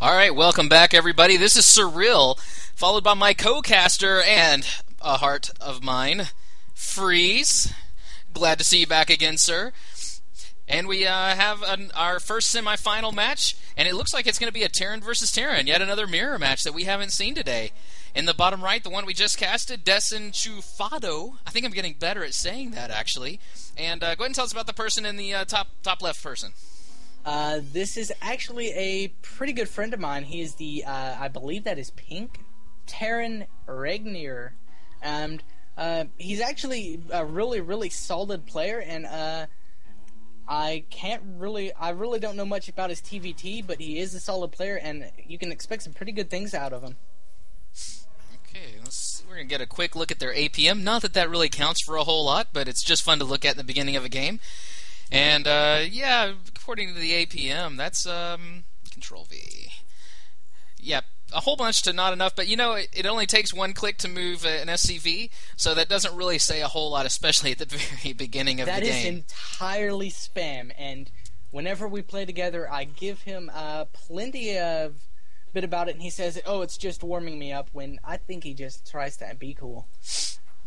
All right, welcome back, everybody. This is Surreal, followed by my co-caster and a heart of mine, Freeze. Glad to see you back again, sir. And we have our first semifinal match, and it looks like it's going to be a Terran versus Terran, yet another mirror match that we haven't seen today. In the bottom right, the one we just casted, Desenchufado. I think I'm getting better at saying that, actually. And go ahead and tell us about the person in the top left person. This is actually a pretty good friend of mine. He is the, I believe that is Pink, Terran Regnier. And he's actually a really, really solid player, and I really don't know much about his TVT, but he is a solid player, and you can expect some pretty good things out of him. Okay, we're going to get a quick look at their APM. Not that that really counts for a whole lot, but it's just fun to look at in the beginning of a game. And, yeah, according to the APM, that's, Control-V. Yep, a whole bunch to not enough, but, you know, it only takes one click to move an SCV, so that doesn't really say a whole lot, especially at the very beginning of the game. That is entirely spam, and whenever we play together, I give him plenty of bit about it, and he says, oh, it's just warming me up, when I think he just tries to be cool.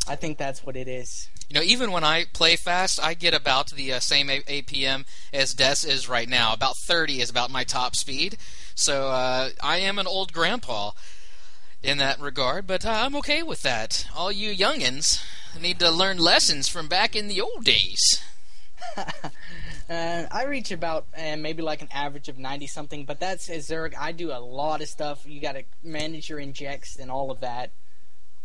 I think that's what it is. You know, even when I play fast, I get about the same APM as Des is right now. About 30 is about my top speed. So I am an old grandpa in that regard, but I'm okay with that. All you youngins need to learn lessons from back in the old days. I reach about maybe like an average of 90-something, but that's as Zerg. I do a lot of stuff. You got to manage your injects and all of that.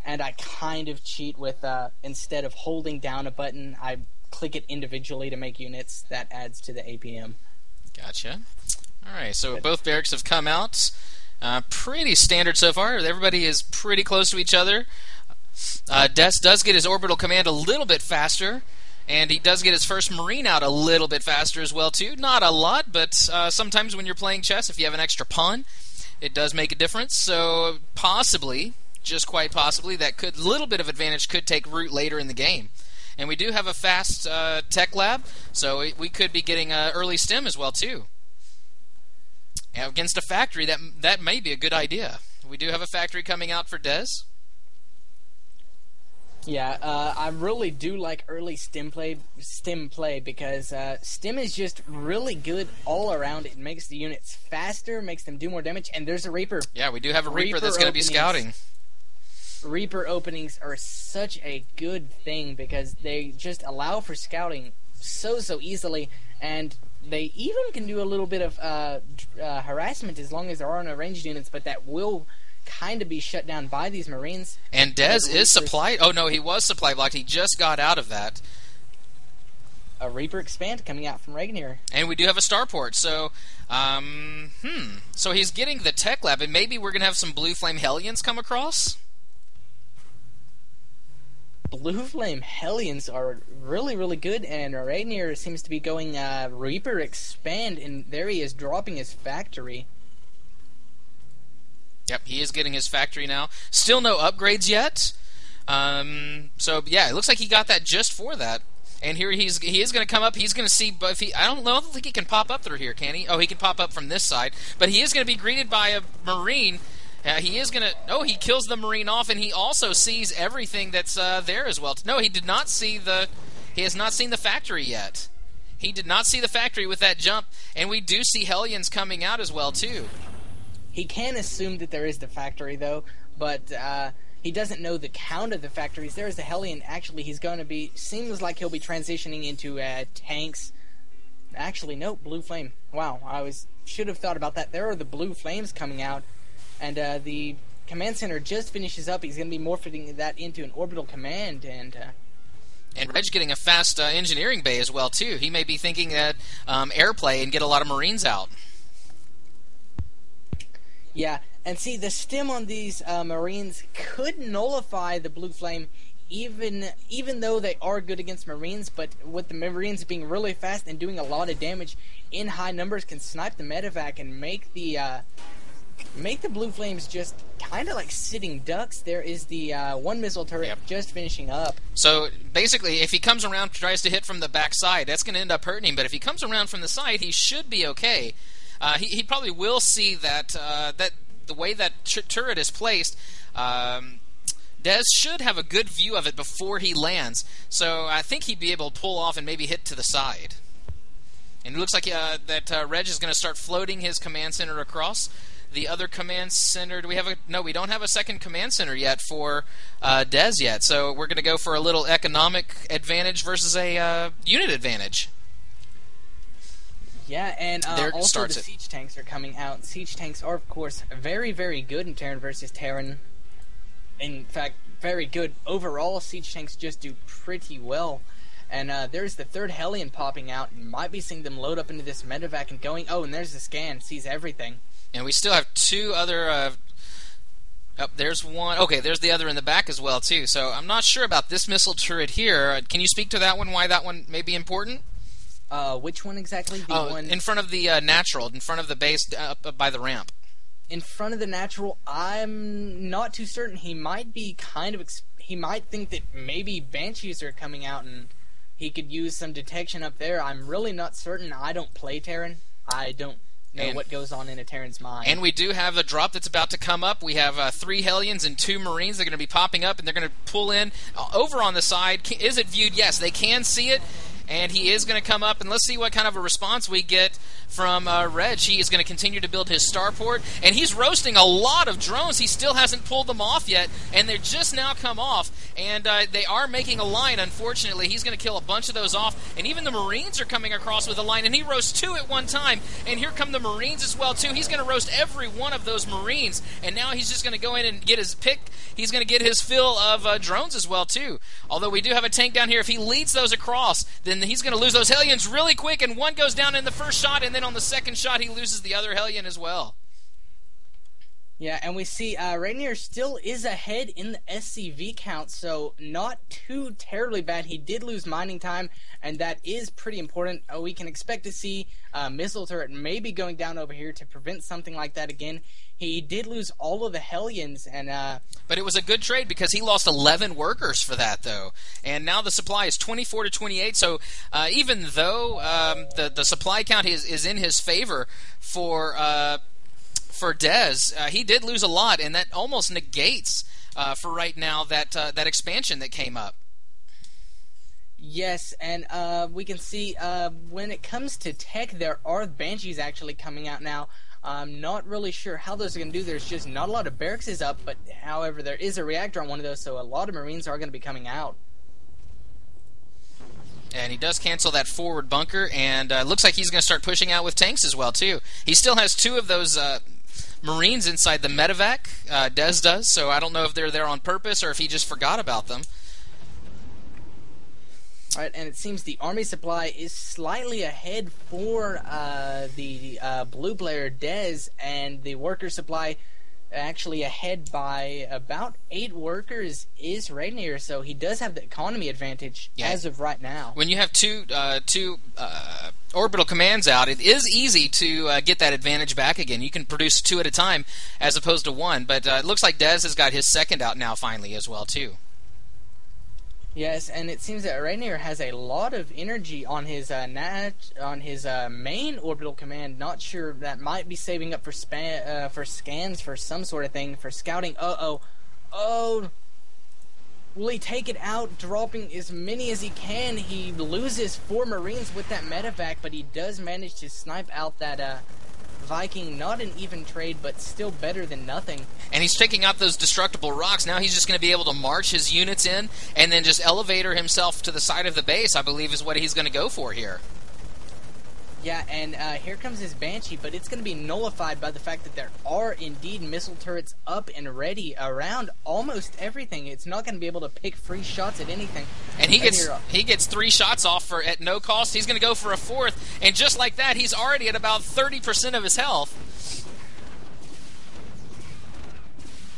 And I kind of cheat with, instead of holding down a button, I click it individually to make units. That adds to the APM. Gotcha. Alright, so both barracks have come out. Pretty standard so far. Everybody is pretty close to each other. Des does get his orbital command a little bit faster, and he does get his first Marine out a little bit faster as well, too. Not a lot, but sometimes when you're playing chess, if you have an extra pawn, it does make a difference. So possibly, just quite possibly, that little bit of advantage could take root later in the game. And we do have a fast tech lab, so we could be getting early stim as well, too. And against a factory, that may be a good idea. We do have a factory coming out for Des. Yeah, I really do like early stim play because stim is just really good all around. It makes the units faster, makes them do more damage, and there's a Reaper. Yeah, we do have a Reaper that's going to be scouting. Reaper openings are such a good thing because they just allow for scouting so easily, and they even can do a little bit of harassment as long as there are no ranged units, but that will kind of be shut down by these Marines. And Des is supply... Oh, no, he was supply blocked. He just got out of that. A Reaper expand coming out from Regnier. And we do have a starport, so... So he's getting the tech lab, and maybe we're going to have some Blue Flame Hellions come across? Blue Flame Hellions are really, really good, and Regnier seems to be going Reaper expand, and there he is dropping his factory. Yep, he is getting his factory now. Still no upgrades yet. So yeah, it looks like he got that just for that. And here he is going to come up. He's going to see, but if I don't think he can pop up through here, can he? Oh, he can pop up from this side, but he is going to be greeted by a Marine. He is going to... Oh, he kills the Marine off, and he also sees everything that's there as well. No, he did not see the... He has not seen the factory yet. He did not see the factory with that jump, and we do see Hellions coming out as well, too. He can assume that there is the factory, though, but he doesn't know the count of the factories. There is the Hellion. Actually, he's going to be... Seems like he'll be transitioning into tanks. Actually, no, Blue Flame. Wow, should have thought about that. There are the Blue Flames coming out. And the command center just finishes up. He's going to be morphing that into an orbital command. And Reg getting a fast engineering bay as well, too. He may be thinking that airplay and get a lot of Marines out. Yeah, and see, the stim on these Marines could nullify the Blue Flame, even though they are good against Marines, but with the Marines being really fast and doing a lot of damage in high numbers, can snipe the medevac and make the Blue Flames just kind of like sitting ducks. There is the one missile turret just finishing up. So basically, if he comes around, tries to hit from the back side, that's going to end up hurting him. But if he comes around from the side, he should be okay. He probably will see that that the way that turret is placed. Dez should have a good view of it before he lands, so I think he'd be able to pull off and maybe hit to the side. And it looks like that Reg is going to start floating his command center across. The other command center, do we have a... No, we don't have a second command center yet for Dez yet, so we're going to go for a little economic advantage versus a unit advantage. Yeah, and also the siege tanks are coming out. Siege tanks are, of course, very, very good in Terran versus Terran. In fact, very good overall. Siege tanks just do pretty well. And there's the third Hellion popping out. You might be seeing them load up into this medevac and going. Oh, and there's the scan. Sees everything. And we still have two other... oh, there's one. Okay, there's the other in the back as well, too. So I'm not sure about this missile turret here. Can you speak to that one, why that one may be important? Which one exactly? The one in front of the natural, in front of the base up by the ramp. In front of the natural, I'm not too certain. He might be kind of... he might think that maybe Banshees are coming out and he could use some detection up there. I'm really not certain. I don't play Terran. I don't know what goes on in a Terran's mind. And we do have a drop that's about to come up. We have 3 Hellions and 2 Marines. They're going to be popping up, and they're going to pull in. Over on the side, is it viewed? Yes, they can see it. And he is going to come up, and let's see what kind of a response we get from Reg. He is going to continue to build his starport, and he's roasting a lot of drones. He still hasn't pulled them off yet, and they're just now come off, and they are making a line, unfortunately. He's going to kill a bunch of those off, and even the Marines are coming across with a line, and he roasts 2 at one time, and here come the Marines as well, too. He's going to roast every one of those Marines, and now he's just going to go in and get his pick. He's going to get his fill of drones as well, too. Although we do have a tank down here. If he leads those across, then he's going to lose those Hellions really quick, and one goes down in the first shot, and then on the second shot he loses the other Hellion as well. Yeah, and we see Regnier still is ahead in the SCV count, so not too terribly bad. He did lose mining time, and that is pretty important. We can expect to see missile turret maybe going down over here to prevent something like that again. He did lose all of the Hellions, and but it was a good trade because he lost 11 workers for that, though. And now the supply is 24 to 28. So even though the supply count is in his favor for Dez, he did lose a lot, and that almost negates for right now that expansion that came up. Yes, and we can see when it comes to tech, there are Banshees actually coming out now. I'm not really sure how those are going to do. There's just not a lot of barracks up, but however, there is a reactor on one of those, so a lot of Marines are going to be coming out. And he does cancel that forward bunker, and looks like he's going to start pushing out with tanks as well, too. He still has 2 of those Marines inside the medevac. Dez does, so I don't know if they're there on purpose or if he just forgot about them. Alright, and it seems the army supply is slightly ahead for the blue player Dez, and the worker supply actually ahead by about 8 workers is Regnier, so he does have the economy advantage as of right now. When you have two orbital commands out, it is easy to get that advantage back again. You can produce 2 at a time as opposed to 1, but it looks like Dez has got his second out now finally as well, too. Yes, and it seems that Regnier has a lot of energy on his main orbital command. Not sure, that might be saving up for scans for some sort of thing, for scouting. Oh, will he take it out, dropping as many as he can? He loses 4 Marines with that medevac, but he does manage to snipe out that Viking. Not an even trade, but still better than nothing. And he's taking out those destructible rocks. Now he's just going to be able to march his units in and then just elevator himself to the side of the base, I believe is what he's going to go for here. Yeah, and here comes his Banshee, but it's going to be nullified by the fact that there are indeed missile turrets up and ready around almost everything. It's not going to be able to pick free shots at anything. And he gets 3 shots off at no cost. He's going to go for a 4th, and just like that, he's already at about 30% of his health.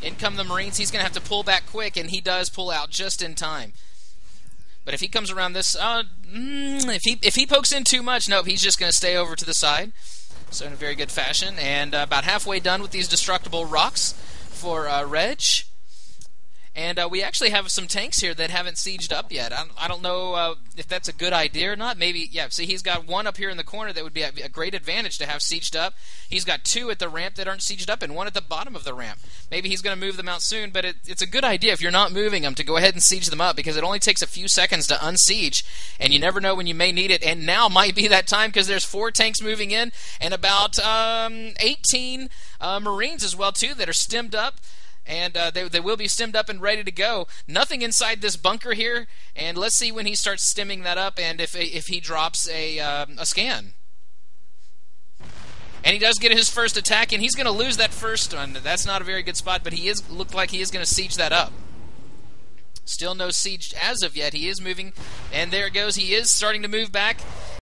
In come the Marines. He's going to have to pull back quick, and he does pull out just in time. But if he comes around this, if he pokes in too much, nope, he's just going to stay over to the side. So in a very good fashion, and about halfway done with these destructible rocks for Reg. And we actually have some tanks here that haven't sieged up yet. I don't know if that's a good idea or not. Maybe, yeah, see, he's got one up here in the corner that would be a great advantage to have sieged up. He's got two at the ramp that aren't sieged up and one at the bottom of the ramp. Maybe he's going to move them out soon, but it's a good idea if you're not moving them to go ahead and siege them up, because it only takes a few seconds to unsiege, and you never know when you may need it. And now might be that time, because there's 4 tanks moving in and about 18 Marines as well, too, that are stemmed up. And they will be stemmed up and ready to go. Nothing inside this bunker here, and let's see when he starts stemming that up and if he drops a scan. And he does get his first attack, and he's going to lose that first one. That's not a very good spot, but looked like he is going to siege that up. Still no siege as of yet. He is moving, and there it goes. He is starting to move back.